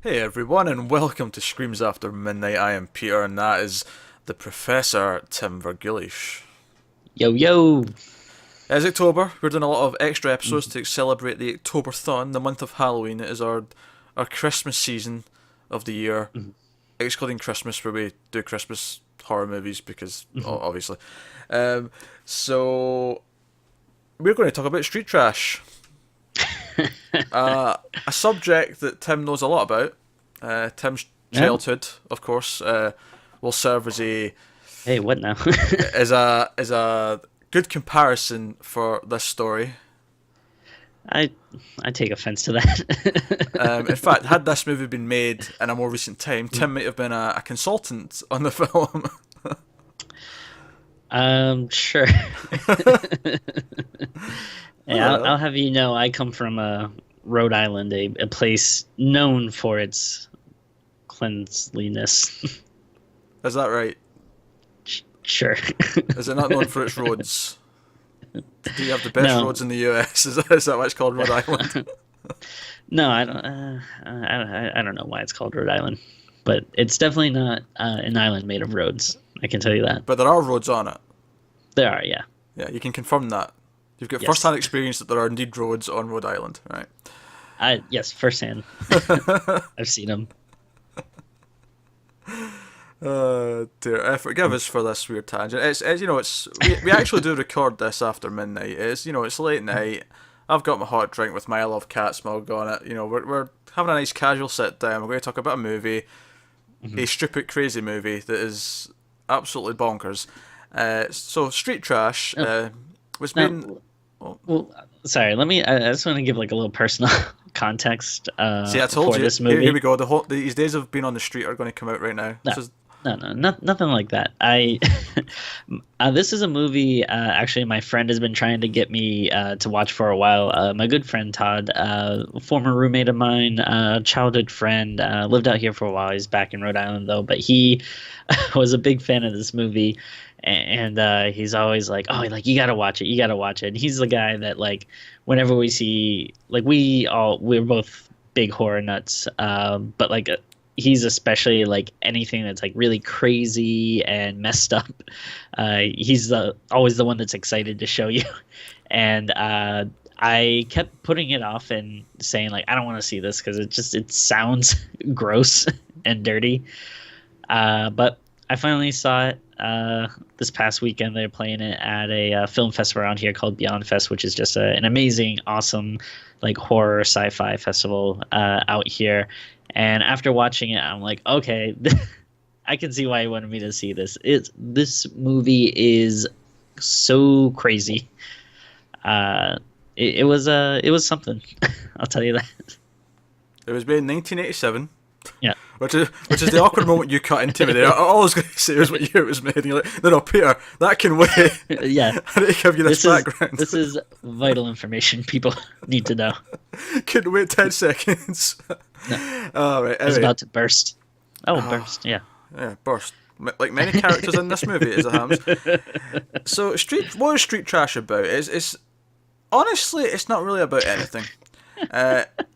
Hey everyone, and welcome to Screams After Midnight. I am Peter, and that is the Professor Tim Vergilish. Yo, yo. It's October. We're doing a lot of extra episodes Mhm, to celebrate the Octoberthon, the month of Halloween. It is our Christmas season of the year, mhm, excluding Christmas, where we do Christmas horror movies because mhm. obviously. Um, so we're going to talk about street trash, uh, a subject that Tim knows a lot about. Tim's Yeah. childhood, of course, will serve Hey, what now? as a good comparison for this story. I I take offense to that. In fact, had this movie been made in a more recent time, Tim might have been a consultant on the film. Sure. I Hey, don't I'll know. have you know, I come from Rhode Island, a place known for its cleanliness. Is that right? Sure. Is it not known for its roads? Do you have the best roads No, in the US? Is that why it's called Rhode Island? no, I don't. I don't know why it's called Rhode Island, but it's definitely not an island made of roads. I can tell you that. But there are roads on it. There are, yeah. Yeah, you can confirm that. You've got Yes. first-hand experience that there are indeed roads on Rhode Island, right? Yes, firsthand. I've seen them. Dear, forgive us for this weird tangent. We actually do record this after midnight. It's late night. I've got my hot drink with my I Love Cats mug on it. We're having a nice casual sit down. We're going to talk about a movie, Hmm. a stupid, crazy movie that is absolutely bonkers. So Street Trash Oh, was made. no, Oh, well, sorry. I just want to give like a little personal context see, I told for you. this Here we movie. go. These days of being on the street are going to come out right now. No, This is nothing like that. This is a movie. Actually, my friend has been trying to get me to watch for a while. My good friend Todd, former roommate of mine, childhood friend, lived out here for a while. He's back in Rhode Island though, but he was a big fan of this movie, and he's always like, "Oh, like you gotta watch it, you gotta watch it." And he's the guy that like, whenever we see, like we're both big horror nuts, but like he's especially like anything that's like really crazy and messed up. He's the always the one that's excited to show you, and I kept putting it off and saying like I don't want to see this because it sounds gross and dirty. But I finally saw it this past weekend. They're playing it at a film festival around here called Beyond Fest, which is just an amazing, awesome, like horror sci-fi festival out here. And after watching it, I'm like, okay, I can see why he wanted me to see this. This movie is so crazy. It was something. I'll tell you that. It was made in 1987. Yeah. Which is the awkward moment you cut into me there. All I was going to say was what year it was made. And you're like, no, Peter, that can wait. Yeah. I need to give you this This is background. this is vital information people need to know. Couldn't wait 10 seconds. No, All right, it's anyway. about to burst. Oh, burst. Yeah. Yeah, burst. Like many characters in this movie, is a hams. So, what is Street Trash about? It's honestly, it's not really about anything.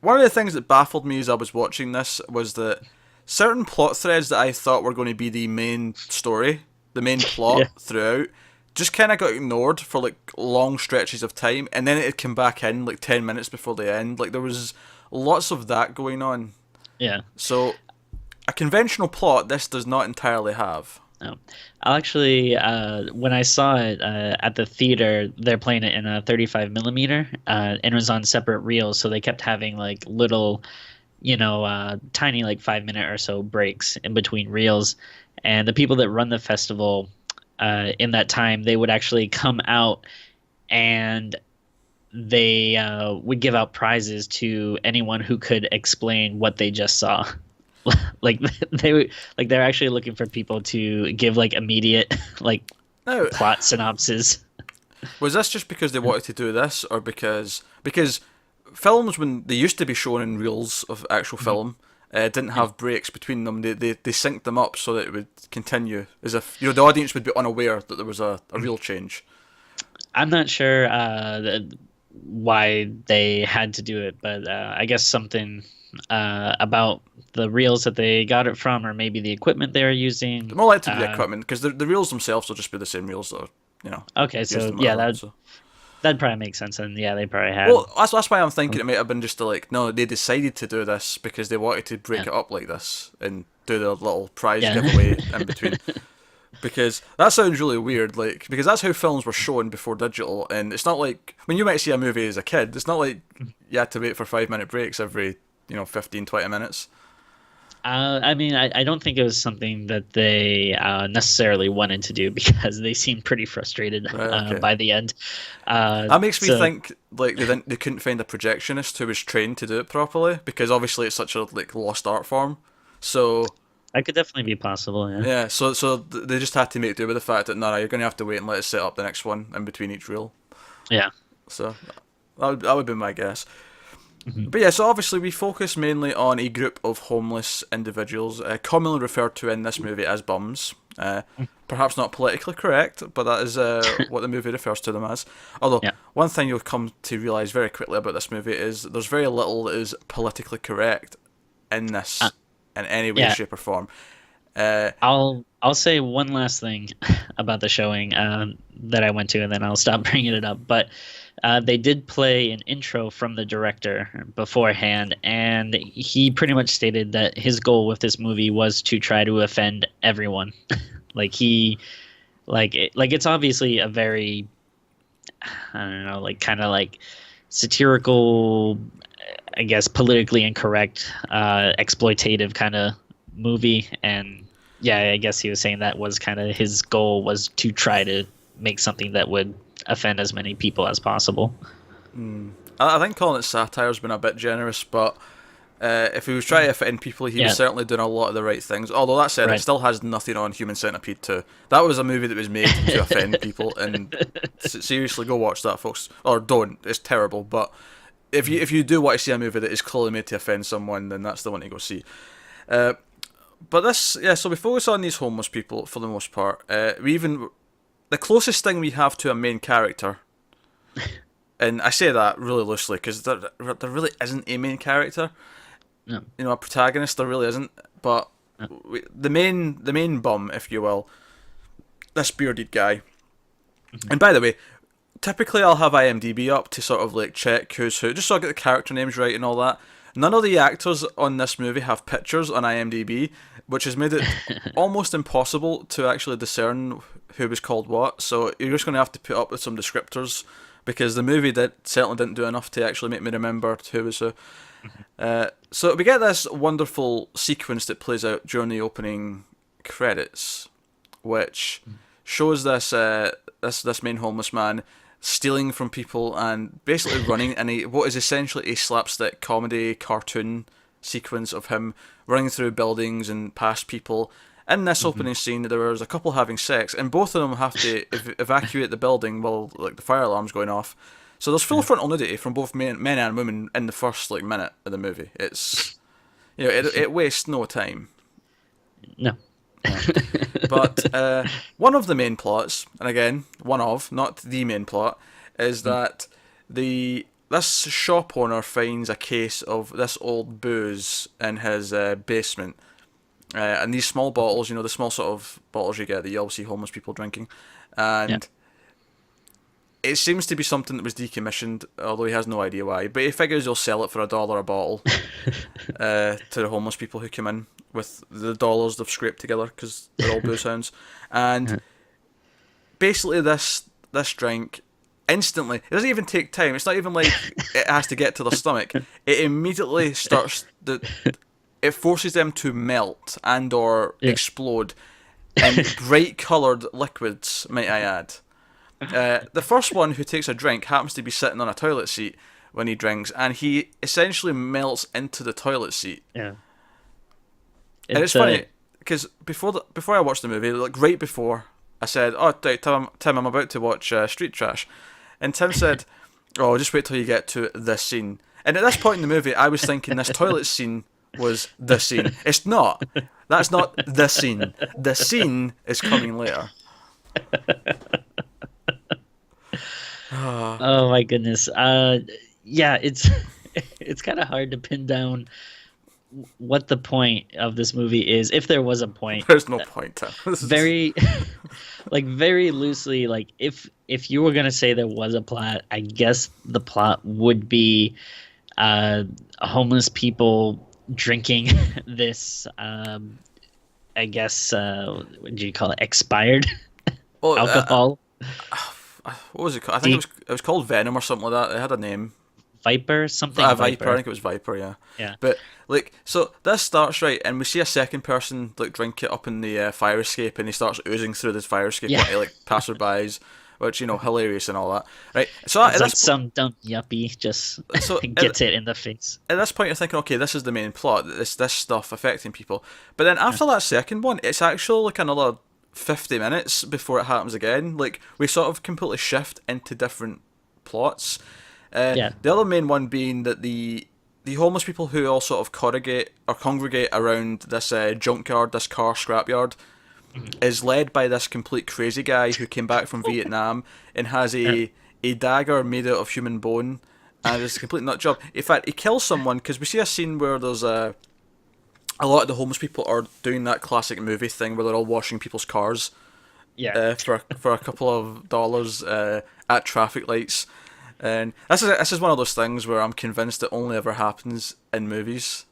One of the things that baffled me as I was watching this was that certain plot threads that I thought were going to be the main story, the main Yeah. plot throughout, just kind of got ignored for like long stretches of time, and then it'd come back in like 10 minutes before the end. Like there was lots of that going on. Yeah. So a conventional plot this does not entirely have. No. I'll actually, when I saw it at the theater, they're playing it in a 35 millimeter, and it was on separate reels, so they kept having like little, tiny like 5 minute or so breaks in between reels. And the people that run the festival, in that time, they would actually come out and they would give out prizes to anyone who could explain what they just saw. Like they're actually looking for people to give like immediate like Now, plot synopsis. was this just because they wanted to do this, or because films when they used to be shown in reels of actual Mhm. film didn't Yeah. have breaks between them. They synced them up so that it would continue, as if the audience would be unaware that there was a real change. I'm not sure why they had to do it, but I guess something about the reels that they got it from, or maybe the equipment they were using. More likely to be the equipment, because the reels themselves will just be the same reels that are, Okay, used so and yeah, whatever. So. that'd probably make sense, and yeah, they probably had. Well, that's why I'm thinking it might have been just no, they decided to do this because they wanted to break it up like this and do the little prize giveaway in between. Because that sounds really weird, because that's how films were shown before digital, and it's not like when you might see a movie as a kid, it's not like you had to wait for 5-minute breaks every 15, 20 minutes. I mean, I don't think it was something that they necessarily wanted to do because they seemed pretty frustrated by the end. That makes me think they couldn't find a projectionist who was trained to do it properly, because obviously it's such a lost art form. So that could definitely be possible. Yeah. Yeah. So they just had to make do with the fact that no, you're going to have to wait and let us set up the next one in between each reel. Yeah. So that would be my guess. But yeah, so obviously we focus mainly on a group of homeless individuals, commonly referred to in this movie as bums. Perhaps not politically correct, but that is what the movie refers to them as. Although, one thing you'll come to realise very quickly about this movie is there's very little that is politically correct in this in any way, shape or form. I'll say one last thing about the showing that I went to, and then I'll stop bringing it up. But they did play an intro from the director beforehand, and he pretty much stated that his goal with this movie was to try to offend everyone. It's obviously a very, I don't know, kind of satirical, I guess politically incorrect, exploitative kind of movie. And yeah, I guess he was saying that was kind of his goal, was to try to make something that would offend as many people as possible. I think calling it satire has been a bit generous, but if he was trying to offend people, he was certainly doing a lot of the right things. Although that said, it still has nothing on Human Centipede 2. That was a movie that was made to offend people, and seriously, go watch that, folks. Or don't. It's terrible. But if you do want to see a movie that is clearly made to offend someone, then that's the one to go see. But this, so we focus on these homeless people for the most part. The closest thing we have to a main character, and I say that really loosely because there really isn't a main character. No. A protagonist, there really isn't. But the main bum, if you will, this bearded guy. And by the way, typically I'll have IMDb up to sort of check who's who, just so I get the character names right and all that. None of the actors on this movie have pictures on IMDb, which has made it almost impossible to actually discern who was called what. So you're just going to have to put up with some descriptors, because the movie certainly didn't do enough to actually make me remember who was who. So we get this wonderful sequence that plays out during the opening credits, which shows this main homeless man stealing from people and basically running in what is essentially a slapstick comedy cartoon sequence of him running through buildings and past people. In this opening scene, there was a couple having sex, and both of them have to evacuate the building while the fire alarm's going off. So there's full frontal nudity from both men and women in the first minute of the movie. It's it wastes no time. No. But one of the main plots, and again, not the main plot, is that this shop owner finds a case of this old booze in his basement. And these small bottles, the small sort of bottles you get that you always see homeless people drinking. And it seems to be something that was decommissioned, although he has no idea why. But he figures he'll sell it for $1 a bottle to the homeless people who come in with the dollars they've scraped together, because they're all booze hounds. And basically this drink, instantly, it doesn't even take time. It's not even like it has to get to their stomach. It immediately starts it forces them to melt and or explode in bright coloured liquids, might I add. The first one who takes a drink happens to be sitting on a toilet seat when he drinks, and he essentially melts into the toilet seat. Yeah. And it's funny, because before I watched the movie, right before, I said, "Oh, Tim, I'm about to watch Street Trash," and Tim said, "Oh, just wait till you get to this scene." And at this point in the movie, I was thinking this toilet scene was the scene. It's not. That's not the scene. The scene is coming later. Oh my goodness. Yeah, it's kind of hard to pin down what the point of this movie is, if there was a point. There's no point, Tim. This is Very like very loosely, like if you were gonna say there was a plot, I guess the plot would be homeless people drinking this I guess what do you call it, expired well, alcohol. what was it called? I think it was called Venom or something like that. It had a name. Viper, something Viper. I think it was Viper. Yeah. Yeah. But like, so this starts right, and we see a second person like drink it up in the fire escape, and he starts oozing through this fire escape Yeah. onto like passerbys, which hilarious and all that. Right. So It's like some dumb yuppie just So gets it in the face. at this point, you're thinking, okay, this is the main plot. This stuff affecting people. But then after that second one, it's actually like another 50 minutes before it happens again. Like we sort of completely shift into different plots. Yeah. The other main one being that the homeless people who all sort of congregate around this junkyard, this car scrapyard, is led by this complete crazy guy who came back from Vietnam and has a dagger made out of human bone, and it's a complete nut job. In fact, he kills someone because we see a scene where there's a lot of the homeless people are doing that classic movie thing where they're all washing people's cars Yeah. for a couple of dollars at traffic lights. And this is one of those things where I'm convinced it only ever happens in movies.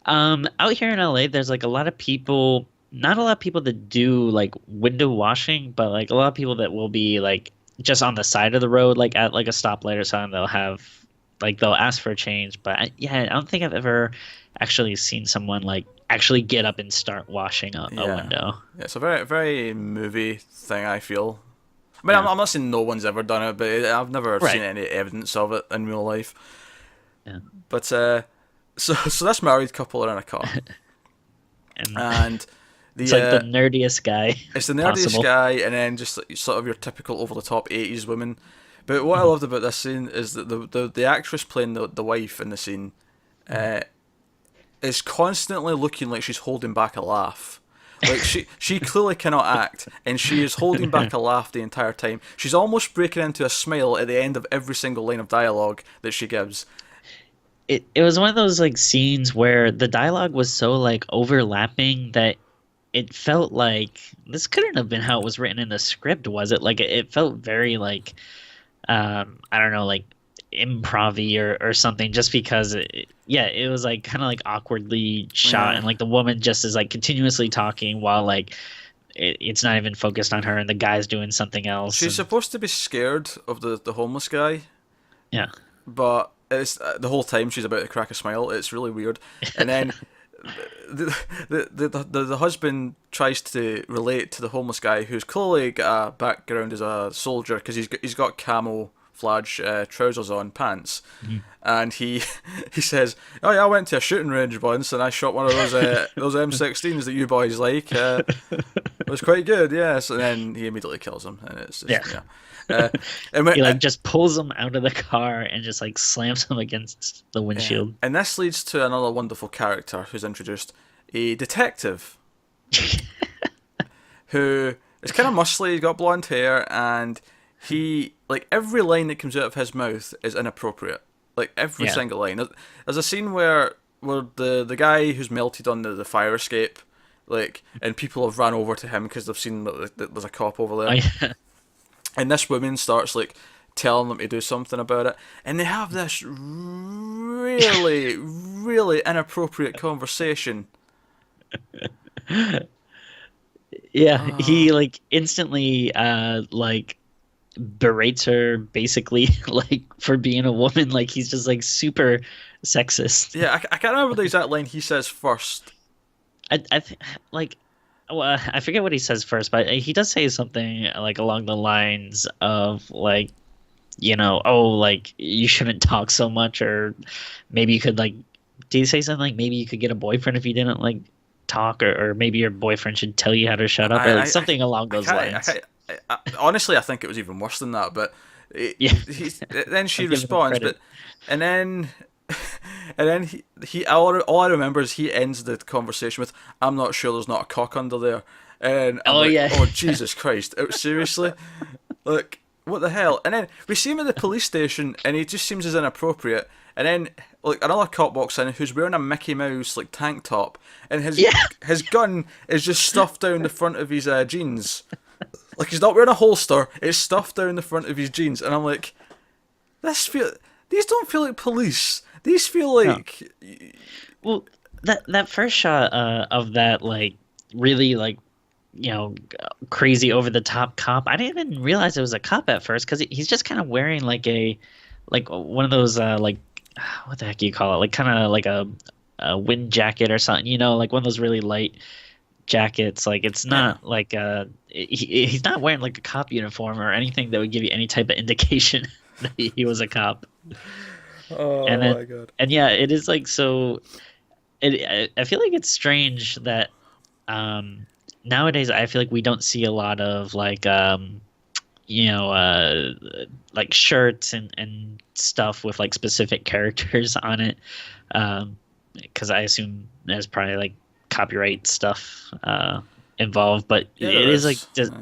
Out here in LA, there's like a lot of people, not a lot of people that do like window washing, but like a lot of people that will be like just on the side of the road, like at like a stoplight or something. They'll have like they'll ask for a change, but I don't think I've ever actually seen someone like actually get up and start washing a window. Yeah, it's a very very movie thing. I feel. I mean, Yeah. I'm not saying no one's ever done it, but I've never Right. seen any evidence of it in real life. Yeah. But so this married couple are in a car, And and it's like the nerdiest guy it's the nerdiest possible. guy, and then just like, sort of your typical over the top '80s woman. But what I loved about this scene is that the actress playing the wife in the scene, is constantly looking like she's holding back a laugh. Like she clearly cannot act, and she is holding back a laugh the entire time. She's almost breaking into a smile at the end of every single line of dialogue that she gives. It was one of those like scenes where the dialogue was so like overlapping that it felt like this couldn't have been how it was written in the script, was it? Like it felt very like I don't know, like improv-y or something, just because it was like kind of like awkwardly shot, Yeah. and like the woman just is like continuously talking while like it's not even focused on her, and the guy's doing something else. She's And, supposed to be scared of the homeless guy, yeah. but it's the whole time she's about to crack a smile. It's really weird, and then. The husband tries to relate to the homeless guy who's clearly got a background as a soldier because he's got camouflage trousers on, pants, and he he says, "Oh yeah, I went to a shooting range once and I shot one of those M16s that you boys like. It was quite good, yes." And then he immediately kills him, and it's just, Yeah. and He like just pulls him out of the car and just like slams him against the windshield. and this leads to another wonderful character who's introduced, a detective who is kind of muscly, he's got blonde hair, and he, like, every line that comes out of his mouth is inappropriate. Like, every Yeah. single line. There's a scene where the guy who's melted on the fire escape, like, and people have ran over to him because they've seen that there's a cop over there. Oh, yeah. And this woman starts like telling them to do something about it, and they have this really, really inappropriate conversation. Yeah, he like instantly like berates her basically like for being a woman. Like he's just like super sexist. Yeah, I can't remember the exact line he says first. I like well, I forget what he says first, but he does say something like along the lines of like, oh, like you shouldn't talk so much, or maybe you could like, do you say something like maybe you could get a boyfriend if you didn't like talk, or maybe your boyfriend should tell you how to shut up, or like something along those lines. Honestly, I think it was even worse than that. But Yeah. then she I'll give him responds, credit. and then and then he all I remember is he ends the conversation with, "I'm not sure there's not a cock under there," and I'm Oh, like, yeah. "Oh Jesus Christ! Seriously?" Look, what the hell? And then we see him at the police station, and he just seems as inappropriate. And then like another cop walks in who's wearing a Mickey Mouse like tank top, and his gun is just stuffed down the front of his jeans. Like he's not wearing a holster; it's stuffed down the front of his jeans. And I'm like, these don't feel like police. These feel like Well, that first shot of that like really like crazy over the top cop. I didn't even realize it was a cop at first because he's just kind of wearing like one of those like what the heck do you call it? Like kind of like a wind jacket or something. Like one of those really light jackets. Like it's not like he's not wearing like a cop uniform or anything that would give you any type of indication that he was a cop. oh And then, my god. and yeah, it is like so. I feel like it's strange that nowadays I feel like we don't see a lot of like like shirts and stuff with like specific characters on it, because I assume there's probably like copyright stuff involved. But Yeah, it there is like is. just, Yeah.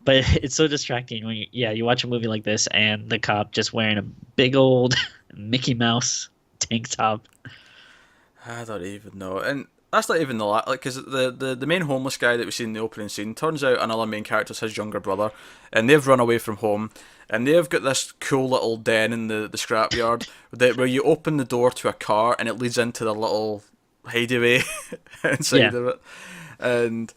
but it's so distracting when you watch a movie like this and the cop just wearing a big old Mickey Mouse tank top. I don't even know, and that's not even the like because the main homeless guy that we see in the opening scene turns out another main character is his younger brother, and they've run away from home, and they've got this cool little den in the scrapyard where you open the door to a car and it leads into the little hideaway inside of it, and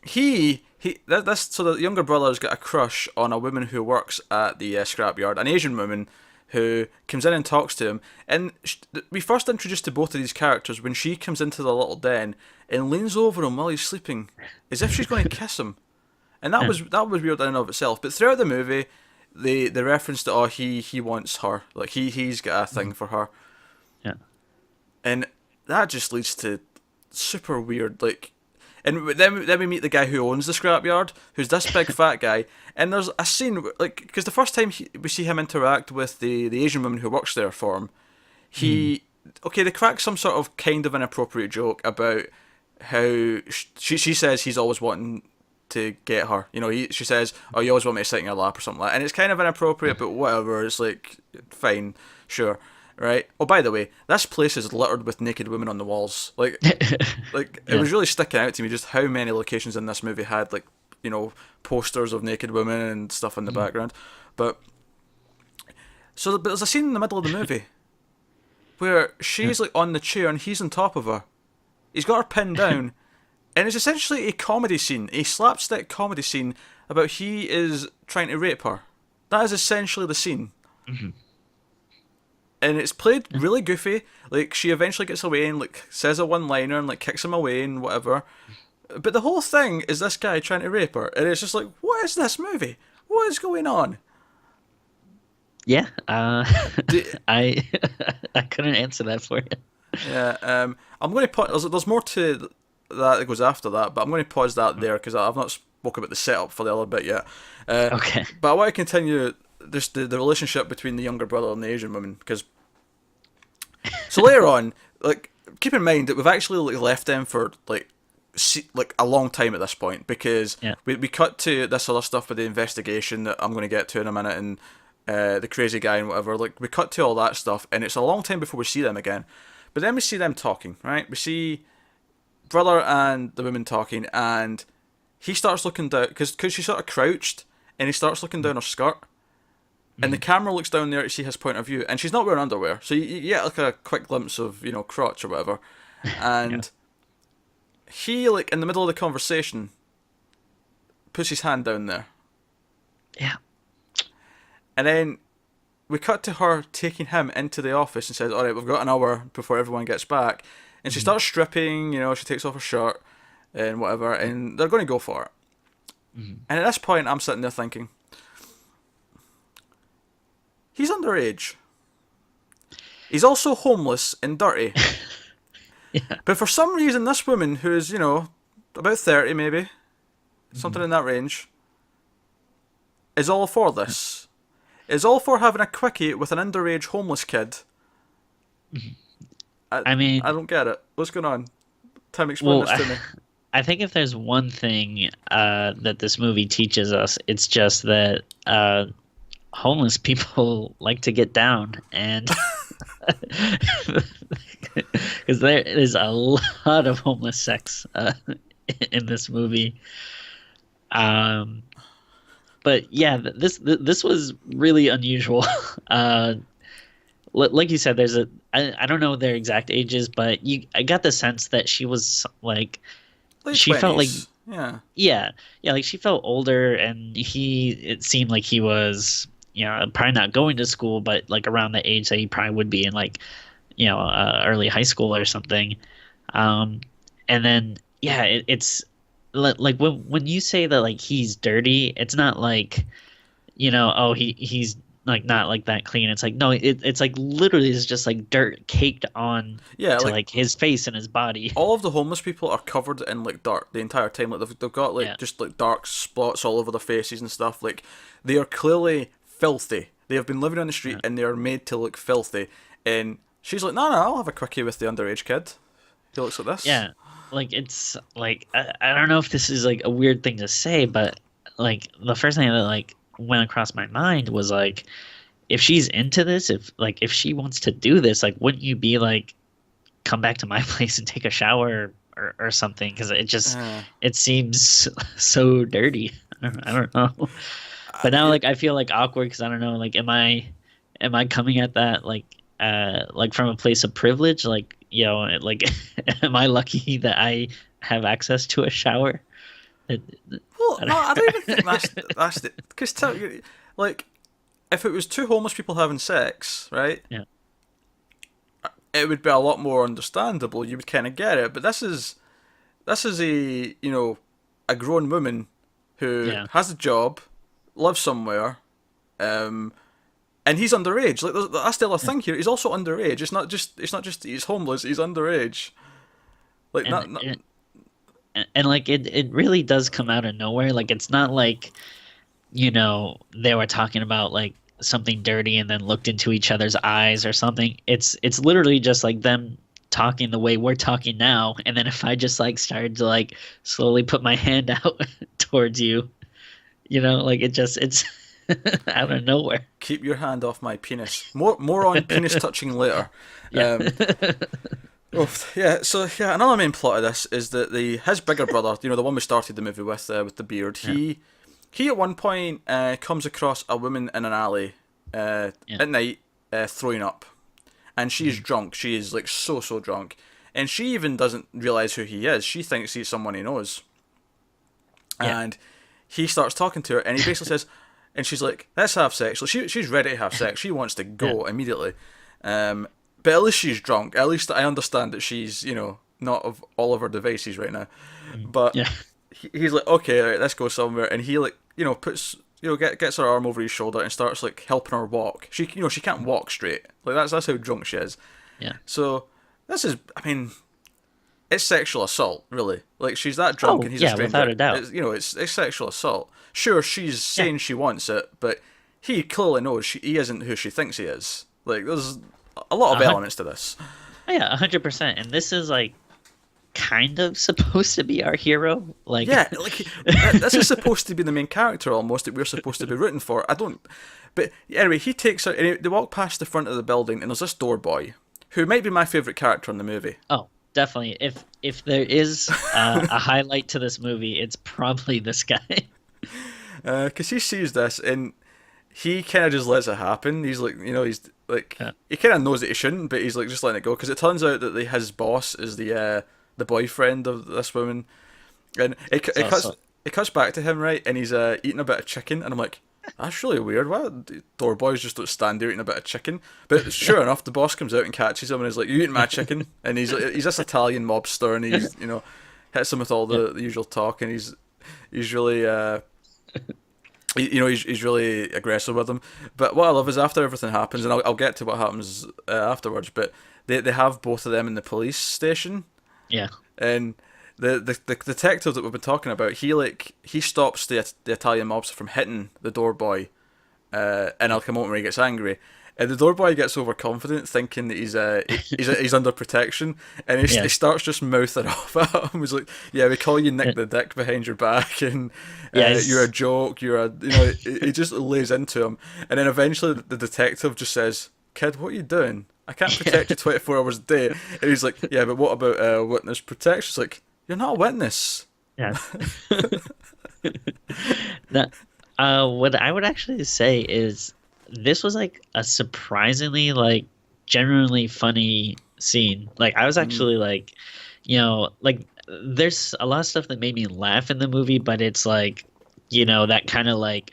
so the younger brother's got a crush on a woman who works at the scrapyard, an Asian woman who comes in and talks to him. And we first introduced to both of these characters when she comes into the little den and leans over him while he's sleeping, as if she's going to kiss him. And that was weird in and of itself. But throughout the movie, they referenced that he wants her, like he's got a thing for her, Yeah. and that just leads to super weird like. And then we meet the guy who owns the scrapyard, who's this big fat guy. And there's a scene, like, because the first time we see him interact with the Asian woman who works there for him, they crack some sort of kind of inappropriate joke about how she says he's always wanting to get her. She says, "Oh, you always want me to sit in your lap" or something like that. And it's kind of inappropriate, but whatever. It's like, fine, sure. Right. Oh, by the way, this place is littered with naked women on the walls. Like, it was really sticking out to me just how many locations in this movie had posters of naked women and stuff in the background. But there's a scene in the middle of the movie where she's like on the chair and he's on top of her. He's got her pinned down, and it's essentially a comedy scene, a slapstick comedy scene about he is trying to rape her. That is essentially the scene. Mm-hmm. And it's played really goofy. Like, she eventually gets away and like says a one-liner and like kicks him away and whatever. But the whole thing is this guy trying to rape her, and it's just like, what is this movie? What is going on? Yeah. I I couldn't answer that for you. Yeah. I'm going to pause. There's more to that goes after that, but I'm going to pause that there because I've not spoke about the setup for the other bit yet. Okay. But I want to continue just the relationship between the younger brother and the Asian woman, because so later on, like, keep in mind that we've actually like left them for like a long time at this point, because we cut to this other stuff with the investigation that I'm going to get to in a minute, and the crazy guy and whatever. Like, we cut to all that stuff, and it's a long time before we see them again. But then we see them talking, right? We see brother and the woman talking, and he starts looking down because she's sort of crouched, and he starts looking down her skirt. And the camera looks down there to see his point of view, and she's not wearing underwear, so you get like a quick glimpse of crotch or whatever, and he, like, in the middle of the conversation, puts his hand down there. Yeah. And then we cut to her taking him into the office and says, "All right, we've got an hour before everyone gets back," and she starts stripping. She takes off her shirt and whatever, and they're going to go for it. And at this point, I'm sitting there thinking, he's underage. He's also homeless and dirty. Yeah. But for some reason, this woman, who is, about 30 maybe, something in that range, is all for this. Is all for having a quickie with an underage homeless kid. I mean, I don't get it. What's going on? Time to explain this to me. I think if there's one thing that this movie teaches us, it's just that homeless people like to get down, and because there is a lot of homeless sex in this movie. Um, but yeah, this was really unusual. Uh, like you said, I don't know their exact ages, but I got the sense that she was like Late she felt like 20s. Yeah. yeah, like she felt older, and it seemed like he was, probably not going to school, but like around the age that he probably would be in, like, early high school or something. Um, and then yeah, it's like when you say that like he's dirty, it's not like, oh, he's like not like that clean. It's like no, it's like literally it's just like dirt caked on Yeah, to like like his face and his body. all of the homeless people are covered in like dirt the entire time. Like they've got like Yeah. just like dark spots all over their faces and stuff. Like they are clearly filthy. They have been living on the street Yeah. and they are made to look filthy. And she's like, no, no, I'll have a quickie with the underage kid. He looks like this. Yeah, like it's like I don't know if this is like a weird thing to say, but like the first thing that like went across my mind was like, if she's into this, if she wants to do this, like wouldn't you be like, come back to my place and take a shower or something? Because Uh, it seems so dirty. I don't know. But now it, like I feel like awkward because I don't know, like am I coming at that like from a place of privilege, like, like am I lucky that I have access to a shower? It- well, I no, I don't even think don't- that's the because like if it was two homeless people having sex, right? yeah, It would be a lot more understandable. You would kind of get it. But this is a grown woman who yeah, has a job, lives somewhere, um, and he's underage. Like that's the other yeah. thing here. He's also underage. It's not just he's homeless. He's underage. Like and not and like it really does come out of nowhere. Like it's not like, they were talking about like something dirty and then looked into each other's eyes or something. It's literally just like them talking the way we're talking now, and then if I just like started to like slowly put my hand out towards you, like it's out of nowhere. keep your hand off my penis. More on penis touching later. Yeah. Um, yeah. So yeah, another main plot of this is that his bigger brother, the one we started the movie with the beard, Yeah. he at one point comes across a woman in an alley Yeah. at night throwing up, and she's drunk. She is like so drunk, and she even doesn't realize who he is. She thinks he's someone he knows, Yeah. and he starts talking to her, and he basically says, and she's like, "Let's have sex." So she's ready to have sex. She wants to go immediately, but at least she's drunk. At least I understand that she's not of all of her devices right now, but Yeah. he's like, okay, right, let's go somewhere, and he like puts gets her arm over his shoulder and starts like helping her walk. She can't walk straight. Like that's how drunk she is. Yeah. So this is, I mean, it's sexual assault, really. Like she's that drunk Oh, and he's yeah, a stranger. without a doubt. It's sexual assault. Sure, she's saying she wants it, but he clearly knows he isn't who she thinks he is. Like there's a lot of Uh-huh. elements to this. Oh, yeah, 100%. And this is like kind of supposed to be our hero. Like, Yeah, like this is supposed to be the main character almost that we're supposed to be rooting for. I don't, but anyway, he takes her and they walk past the front of the building, and there's this door boy who might be my favorite character in the movie. oh, definitely. If there is a highlight to this movie, it's probably this guy. Because he sees this and he kind of just lets it happen. He's like, he's like, Yeah. he kind of knows that he shouldn't, but he's like just letting it go. Because it turns out that his boss is the boyfriend of this woman, and it cuts back to him, right, and he's eating a bit of chicken, and I'm like, that's really weird. Why door boys just don't stand there eating a bit of chicken? But sure enough, the boss comes out and catches him, and he's like, "You eating my chicken?" And he's this Italian mobster, and he's hits him with all the usual talk, and he's really he's really aggressive with him. But what I love is after everything happens, and I'll get to what happens afterwards. But they have both of them in the police station, Yeah. and the detective that we've been talking about, he stops the Italian mobster from hitting the door boy, in like a moment where he gets angry, And the door boy gets overconfident, thinking that he's under protection, and he Yeah. starts just mouthing off at him. He's like, "Yeah, we call you Nick the Dick behind your back, and Yeah, you're a joke. You're a He just lays into him, and then eventually the detective just says, "Kid, what are you doing? I can't protect you 24 hours a day." And he's like, "Yeah, but what about witness protection?" It's like, "You're not a witness." yeah. That, what I would actually say is this was like a surprisingly like genuinely funny scene. Like I was actually like, like there's a lot of stuff that made me laugh in the movie, but it's like, that kind of like,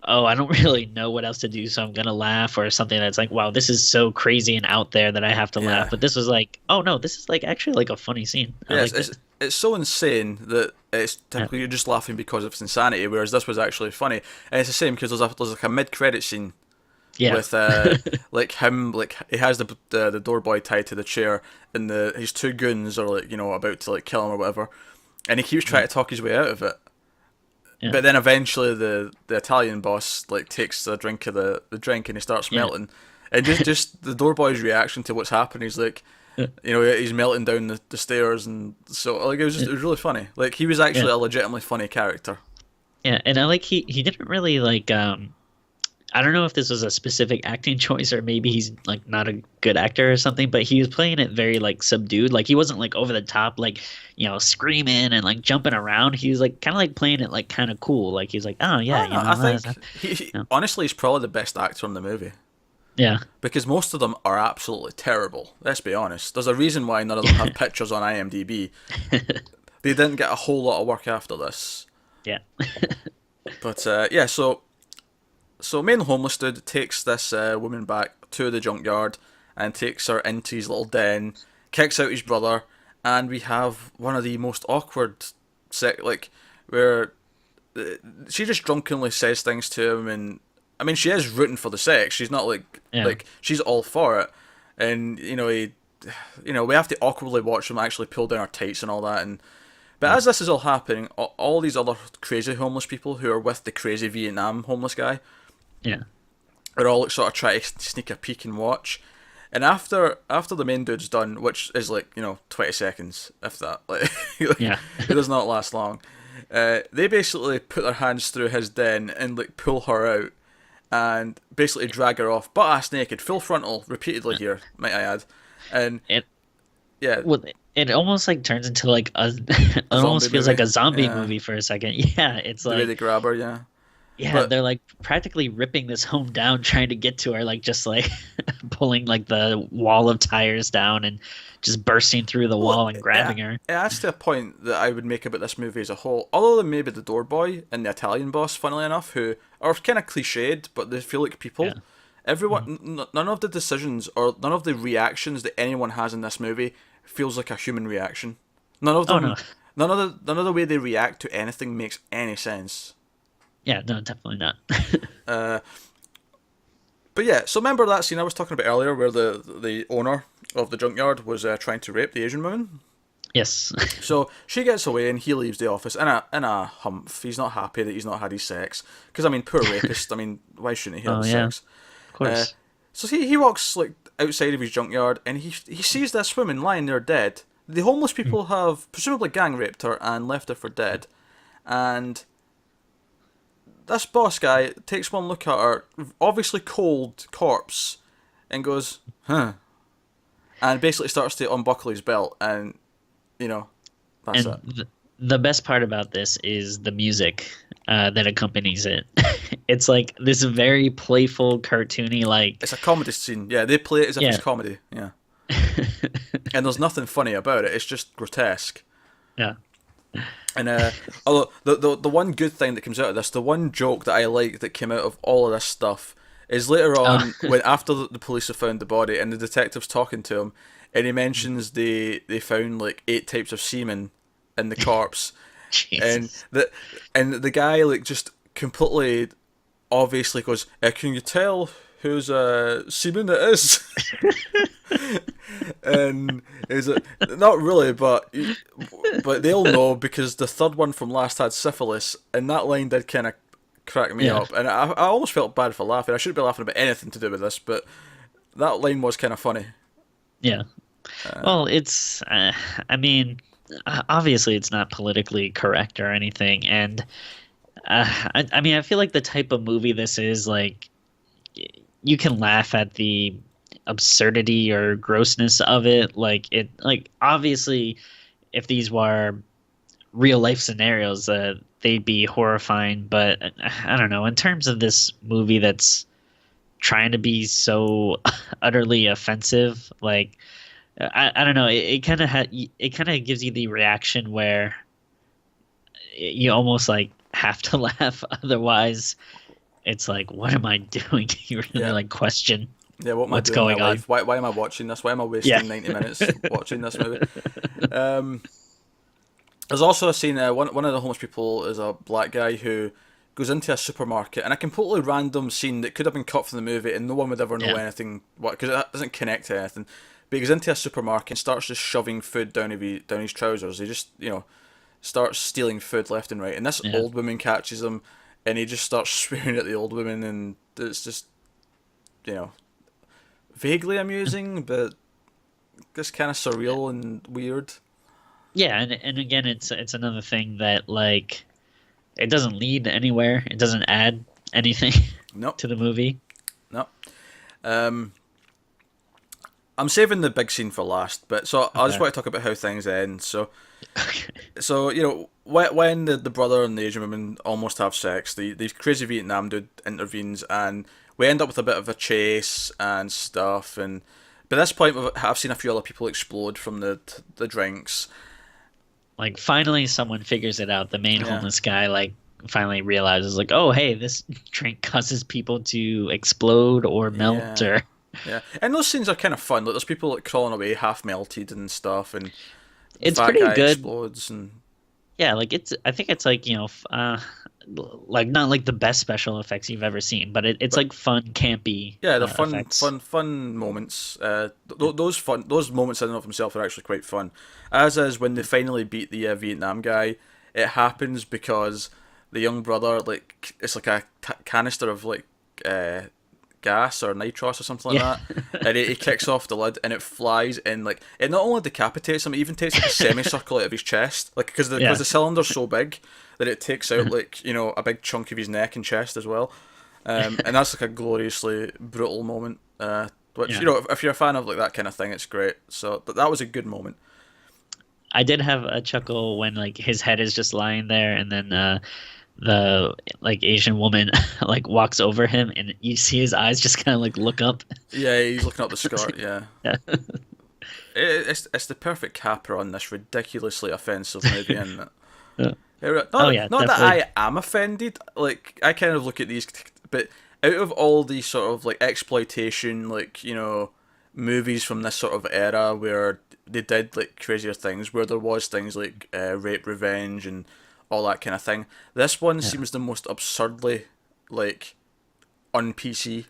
oh, I don't really know what else to do, so I'm gonna laugh, or something that's like, wow, this is so crazy and out there that I have to laugh. Yeah. But this was like, oh no, this is like actually like a funny scene. I Yes, liked it. it's so insane that it's typically you're just laughing because of its insanity, whereas this was actually funny. And it's the same because there's like a mid-credit scene Yeah. with like him, like he has the door boy tied to the chair, and his two goons are like about to like kill him or whatever, and he keeps trying to talk his way out of it. Yeah. But then eventually the Italian boss like takes a drink of the drink, and he starts Yeah. melting, and just the door boy's reaction to what's happening, he's like, he's melting down the stairs, and so like it was really funny. Like he was actually Yeah. a legitimately funny character. Yeah, and I like he didn't really like I don't know if this was a specific acting choice or maybe he's like not a good actor or something, but he was playing it very like subdued. Like he wasn't like over the top, like, screaming and like jumping around. He was like kind of like playing it like kind of cool. Like he's like, oh yeah, I think yeah. honestly he's probably the best actor in the movie. Yeah. Because most of them are absolutely terrible. Let's be honest. There's a reason why none of them have pictures on IMDb. They didn't get a whole lot of work after this. Yeah. But yeah, so main homeless dude takes this woman back to the junkyard and takes her into his little den, kicks out his brother, and we have one of the most awkward where she just drunkenly says things to him, and I mean she is rooting for the sex. She's not Yeah. like she's all for it, and we have to awkwardly watch him actually pull down her tights and all that, and. But as this is all happening, all these other crazy homeless people who are with the crazy Vietnam homeless guy Yeah. are all sort of trying to sneak a peek and watch. And after the main dude's done, which is 20 seconds, if that, Yeah. it does not last long. They basically put their hands through his den and pull her out, and basically drag her off, butt ass naked, full frontal, repeatedly here, might I add. And It yeah, well, it almost like turns into like it almost feels movie. like a zombie Yeah. movie for a second. Yeah, it's the way like they grab her, yeah. yeah, But they're like practically ripping this home down, trying to get to her, like just like pulling like the wall of tires down and just bursting through the wall and grabbing her. It adds to a point that I would make about this movie as a whole. Other than maybe the door boy and the Italian boss, funnily enough, who are kind of cliched, but they feel like people. Yeah. Everyone, none of the decisions or none of the reactions that anyone has in this movie feels like a human reaction. None of Oh, them, no. none of the way they react to anything makes any sense. Yeah, no, definitely not. But yeah, so remember that scene I was talking about earlier, where the owner of the junkyard was trying to rape the Asian woman. Yes. So she gets away and he leaves the office in a humph. He's not happy that he's not had his sex. Because, I mean, poor rapist. I mean, why shouldn't he have Oh, his yeah. sex? Of course. So he walks outside of his junkyard and he sees this woman lying there dead. The homeless people have presumably gang raped her and left her for dead. And this boss guy takes one look at her, obviously cold corpse, and goes, huh. And basically starts to unbuckle his belt, and that's and it. the best part about this is the music that accompanies it. It's like this very playful, cartoony, like It's a comedy scene. Yeah, they play it as if it's Yeah. comedy. Yeah. And there's nothing funny about it. It's just grotesque. yeah, And although the one good thing that comes out of this, the one joke that I like that came out of all of this stuff, is later on when after the police have found the body and the detective's talking to him, and he mentions they found 8 types of semen in the corpse, and Jesus. the guy just completely obviously goes, can you tell whose semen it is? And is it not really, but they'll know because the third one from last had syphilis, and that line did kind of cracked me Yeah. up, and I almost felt bad for laughing. I shouldn't be laughing about anything to do with this, but that line was kind of funny. Yeah. Well, it's, I mean, obviously it's not politically correct or anything. And I mean, I feel like the type of movie this is, like, you can laugh at the absurdity or grossness of it. Like, obviously, if these were real life scenarios, they'd be horrifying. But I don't know, in terms of this movie that's trying to be so utterly offensive, like, I don't know. It kind of gives you the reaction where you almost like have to laugh. Otherwise, it's like, what am I doing? You really Yeah. like question Yeah, what am I what's doing in going my on. life? Why am I watching this? Why am I Yeah. wasting 90 minutes watching this movie? There's also a scene, one of the homeless people is a black guy who goes into a supermarket, and a completely random scene that could have been cut from the movie and no one would ever know Yeah. anything, because it doesn't connect to anything. But he goes into a supermarket and starts just shoving food down his trousers. He just, starts stealing food left and right. And this Yeah. old woman catches him, and he just starts swearing at the old woman, and it's just, vaguely amusing, but just kind of surreal and weird. Yeah, and again, it's another thing that, like, it doesn't lead anywhere. It doesn't add anything Nope, to the movie. nope. Um, I'm saving the big scene for last, but so I just Okay. want to talk about how things end. So, Okay. so when the brother and the Asian woman almost have sex, the crazy Vietnam dude intervenes, and we end up with a bit of a chase and stuff. And by this point, I've seen a few other people explode from the drinks. Like, finally someone figures it out. The main Yeah. homeless guy, like, finally realizes, like, oh, hey, this drink causes people to explode or melt. Yeah. Or Yeah, and those scenes are kind of fun. Like, there's people like crawling away, half melted and stuff, and the it's fat pretty guy good. explodes, and Yeah, like, I think it's like, like, not like the best special effects you've ever seen, but it's like fun, campy yeah, they're fun, effects. fun moments. Those moments in and of themselves are actually quite fun. As is when they finally beat the Vietnam guy. It happens because the young brother, like, it's like a canister of like gas or nitros or something like Yeah. that, and he kicks off the lid and it flies in, like, it not only decapitates him, it even takes like a semicircle out of his chest, like, because Yeah. the cylinder's so big that it takes out, like, a big chunk of his neck and chest as well. And that's like a gloriously brutal moment. Which, Yeah. if you're a fan of like that kind of thing, it's great. So that was a good moment. I did have a chuckle when, like, his head is just lying there, and then the, like, Asian woman like walks over him, and you see his eyes just kind of like look up. Yeah, he's looking up the skirt. Yeah, Yeah. it's the perfect capper on this ridiculously offensive movie, isn't it? Yeah. Not, Oh yeah, not that definitely. I am offended. Like, I kind of look at these, but out of all these sort of like exploitation, like, movies from this sort of era where they did like crazier things, where there was things like rape, revenge, and all that kind of thing. This one Yeah. seems the most absurdly, like, on PC.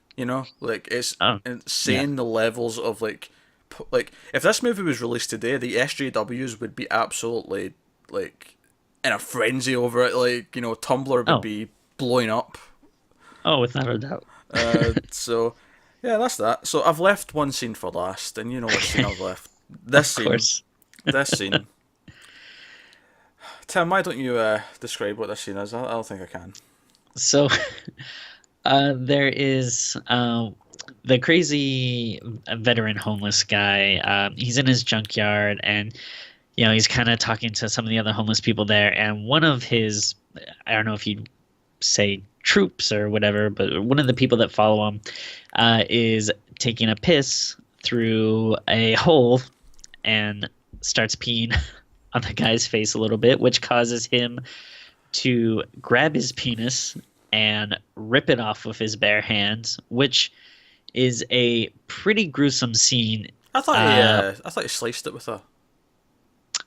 Like, it's Oh yeah. insane the levels of like, like, if this movie was released today, the SJWs would be absolutely, like, in a frenzy over it. Like, Tumblr would Oh be blowing up. oh, without a doubt. So yeah, that's that. So I've left one scene for last, and you know what scene I've left. This Of scene. course. This scene. Tim, why don't you describe what this scene is? I don't think I can. So there is the crazy veteran homeless guy. He's in his junkyard, and he's kind of talking to some of the other homeless people there. And one of his, I don't know if you'd say troops or whatever, but one of the people that follow him is taking a piss through a hole and starts peeing on the guy's face a little bit, which causes him to grab his penis and rip it off with his bare hands, which is a pretty gruesome scene. I thought he sliced it with a.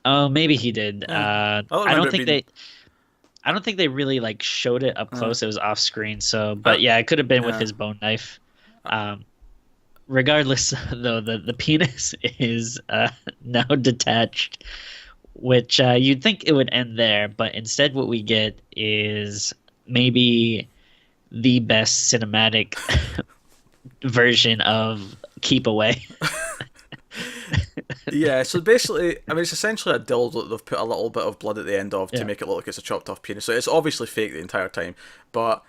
Oh, maybe he did. Yeah. I don't I remember don't think it being. I don't think they really like showed it up Uh, close. It was off screen. So, I, but yeah, it could have been with yeah. his bone knife. Um, Regardless, though, the penis is now detached, which you'd think it would end there, but instead, what we get is maybe the best cinematic version of Keep Away. Yeah, so basically, I mean, it's essentially a dildo that they've put a little bit of blood at the end of to Yeah. make it look like it's a chopped off penis. So it's obviously fake the entire time. But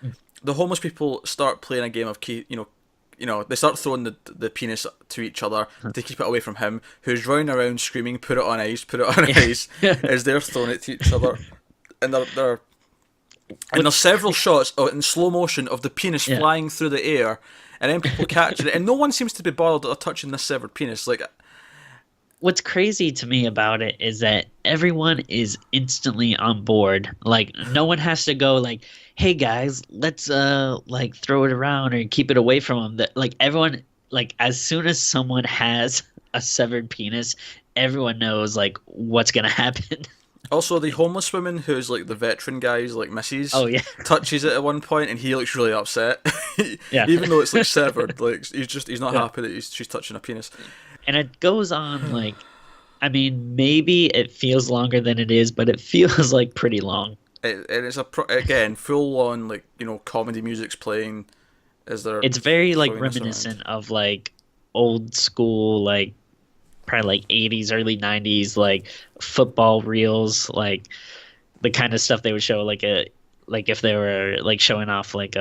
the homeless people start playing a game of they start throwing the penis to each other to keep it away from him, who's running around screaming, "Put it on ice! Put it on ice!" as they're throwing it to each other, and there's several shots in slow motion of the penis Yeah. flying through the air, and then people catching it, and no one seems to be bothered at touching this severed penis. Like, What's crazy to me about it is that everyone is instantly on board. Like no one has to go like, "Hey guys, let's like throw it around or keep it away from them." That like everyone like as soon as someone has a severed penis, everyone knows like what's gonna happen. also, the homeless woman who's like the veteran guy's like missus Oh yeah, touches it at one point, and he looks really upset, yeah, even though it's like severed. Like he's not yeah. happy that she's touching a penis. And it goes on like, I mean, maybe it feels longer than it is, but it feels like pretty long. And it's again full on like comedy music's playing as they're It's very like throwing this around. reminiscent of like old school like probably like 80s early 90s like football reels, like the kind of stuff they would show like if they were like showing off like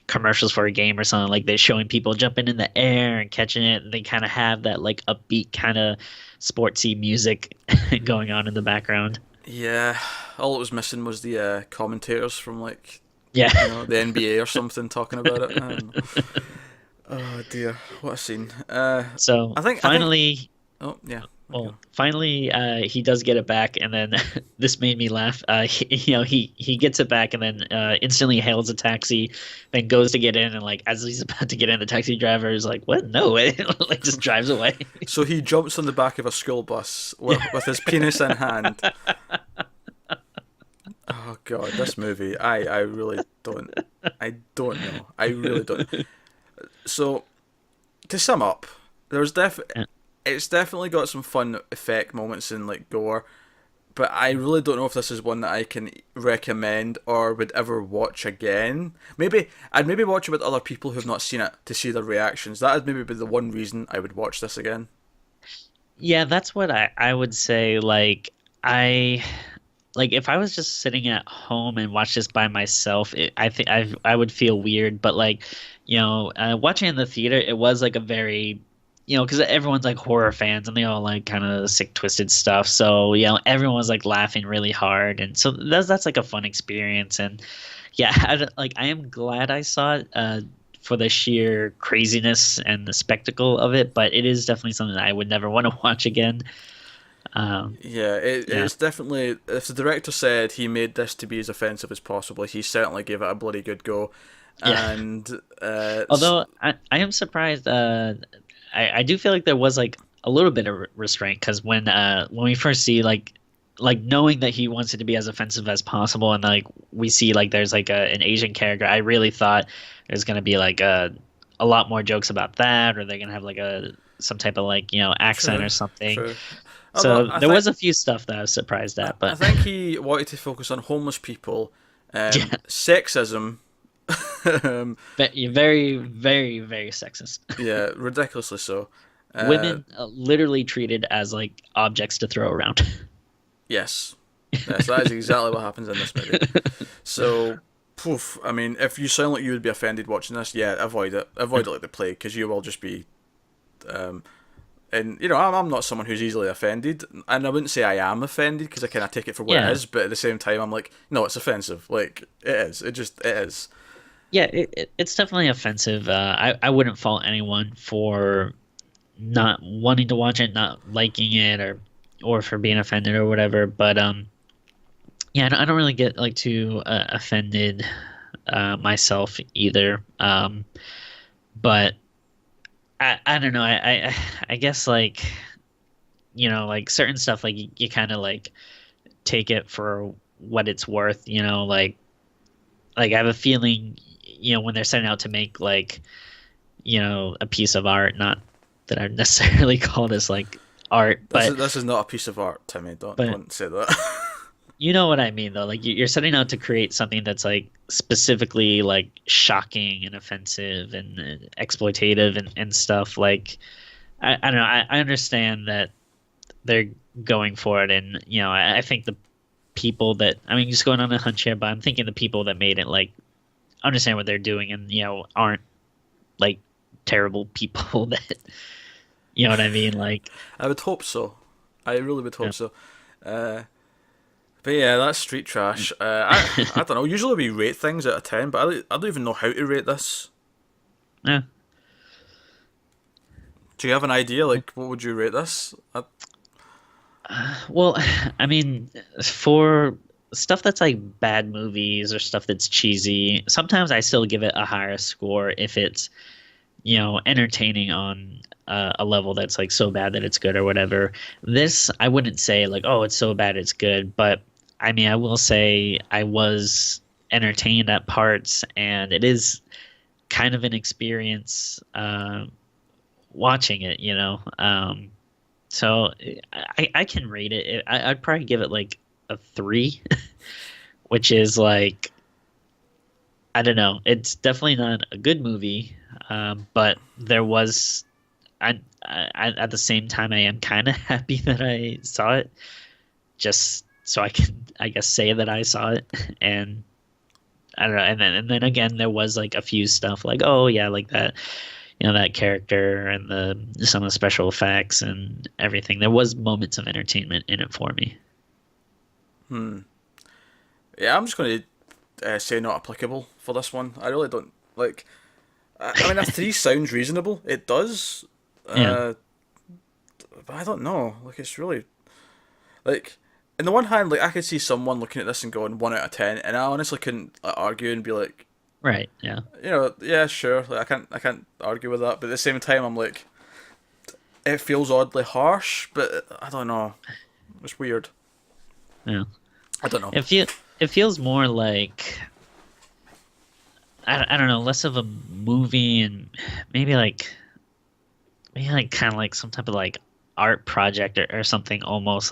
commercials for a game or something, like they're showing people jumping in the air and catching it, and they kind of have that like upbeat kind of sportsy music going on in the background. Yeah, all it was missing was the commentators from like Yeah. the NBA or something talking about it. I don't know. Oh dear, what a scene. So I think finally, oh yeah. well, finally, he does get it back, and then this made me laugh. He gets it back, and then instantly hails a taxi, then goes to get in, and like as he's about to get in, the taxi driver is like, "What? No way!" Like just drives away. So he jumps on the back of a school bus with his penis in hand. Oh god, this movie, I really don't know. I really don't. So to sum up, there's Yeah. it's definitely got some fun effect moments in like gore, but I really don't know if this is one that I can recommend or would ever watch again. I'd maybe watch it with other people who've not seen it to see their reactions. That would maybe be the one reason I would watch this again. Yeah, that's what I would say. Like if I was just sitting at home and watch this by myself, I think I would feel weird. But like, watching in the theater, it was like a very, because everyone's like horror fans and they all like kind of sick, twisted stuff. So everyone was like laughing really hard, and so that's like a fun experience. And yeah, I am glad I saw it for the sheer craziness and the spectacle of it. But it is definitely something that I would never want to watch again. Yeah, Yeah. it's definitely. If the director said he made this to be as offensive as possible, he certainly gave it a bloody good go. Yeah. And Although I am surprised, I do feel like there was like a little bit of restraint because when we first see like knowing that he wants it to be as offensive as possible, and like we see like there's like an Asian character, I really thought there's gonna be like a lot more jokes about that, or they're gonna have like some type of like accent True, or something. true. So Although, there was a few stuff that I was surprised at, I but think he wanted to focus on homeless people, yeah, sexism, very, very, very sexist. yeah, ridiculously so. Women literally treated as like objects to throw around. Yes, yes, that is exactly what happens in this movie. So, poof. I mean, if you sound like you would be offended watching this, yeah, avoid it. Avoid it like the plague, because you will just be. And I'm not someone who's easily offended, and I wouldn't say I am offended because I kind of take it for what Yeah. it is. But at the same time, I'm like, no, it's offensive. Like it is. It is. Yeah, it's definitely offensive. I wouldn't fault anyone for not wanting to watch it, not liking it, or for being offended or whatever. But yeah, I don't really get like too offended myself either. But I don't know. I guess like like certain stuff like you kind of like take it for what it's worth. Like I have a feeling when they're setting out to make like a piece of art, not that I necessarily call this like art, but This is not a piece of art, Timmy. Don't say that. You know what I mean, though. Like you're setting out to create something that's like specifically like shocking and offensive and exploitative and stuff. Like I don't know. I understand that they're going for it, and I think the people that I mean, just going on a hunch here, but I'm thinking the people that made it like understand what they're doing and aren't like terrible people that you know what I mean. Like I would hope so. I really would yeah. hope so. Uh, but yeah, that's Street Trash. I don't know. Usually we rate things out of 10, but I don't even know how to rate this. Yeah. Do you have an idea? Like, what would you rate this? Well, I mean, for stuff that's like bad movies or stuff that's cheesy, sometimes I still give it a higher score if it's, entertaining on a level that's like so bad that it's good or whatever. This, I wouldn't say like, oh, it's so bad it's good, but I mean, I will say I was entertained at parts, and it is kind of an experience watching it, So I can rate it. I'd probably give it like a 3, which is like I don't know. It's definitely not a good movie, but there was. At the same time, I am kind of happy that I saw it, just so I can, I guess, say that I saw it. And I don't know. And then again, there was like a few stuff like, oh yeah, like that, that character and some of the special effects and everything. There was moments of entertainment in it for me. Hmm. Yeah, I'm just going to say not applicable for this one. I really don't like. I mean, a 3 sounds reasonable. It does. Yeah. Uh, but I don't know. Like, it's really like. On the one hand, like I could see someone looking at this and going 1 out of 10, and I honestly couldn't argue and be like, Right. Yeah. yeah, sure. Like I can't argue with that. But at the same time, I'm like, it feels oddly harsh. But I don't know. It's weird. Yeah. I don't know. It feels more like I don't know, less of a movie and maybe like kind of like some type of like art project or something almost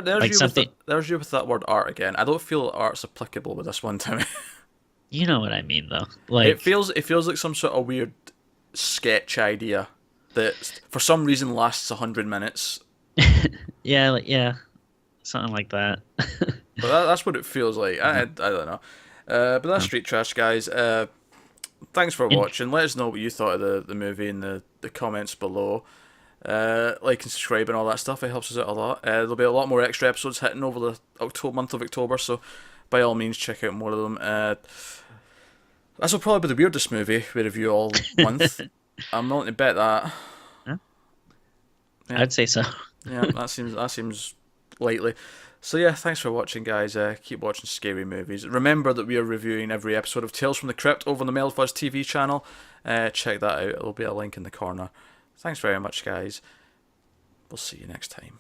There's like you with something there's you with that word art again. I don't feel art's applicable with this one to me. you know what I mean though. It feels like some sort of weird sketch idea that for some reason lasts 100 minutes. yeah, yeah, something like that. But that's what it feels like. I don't know. But that's Um, Street Trash, guys. Thanks for and watching. Let us know what you thought of the movie in the comments below. Like and subscribe and all that stuff. It helps us out a lot. There'll be a lot more extra episodes hitting over the month of October, so by all means check out more of them. This will probably be the weirdest movie we review all month. I'm willing to bet that. yeah, Yeah, I'd say so. yeah, that seems likely. So yeah, thanks for watching, guys. Keep watching scary movies. Remember that we are reviewing every episode of Tales from the Crypt over on the Melfuzz TV channel. Check that out. There'll be a link in the corner. Thanks very much, guys. We'll see you next time.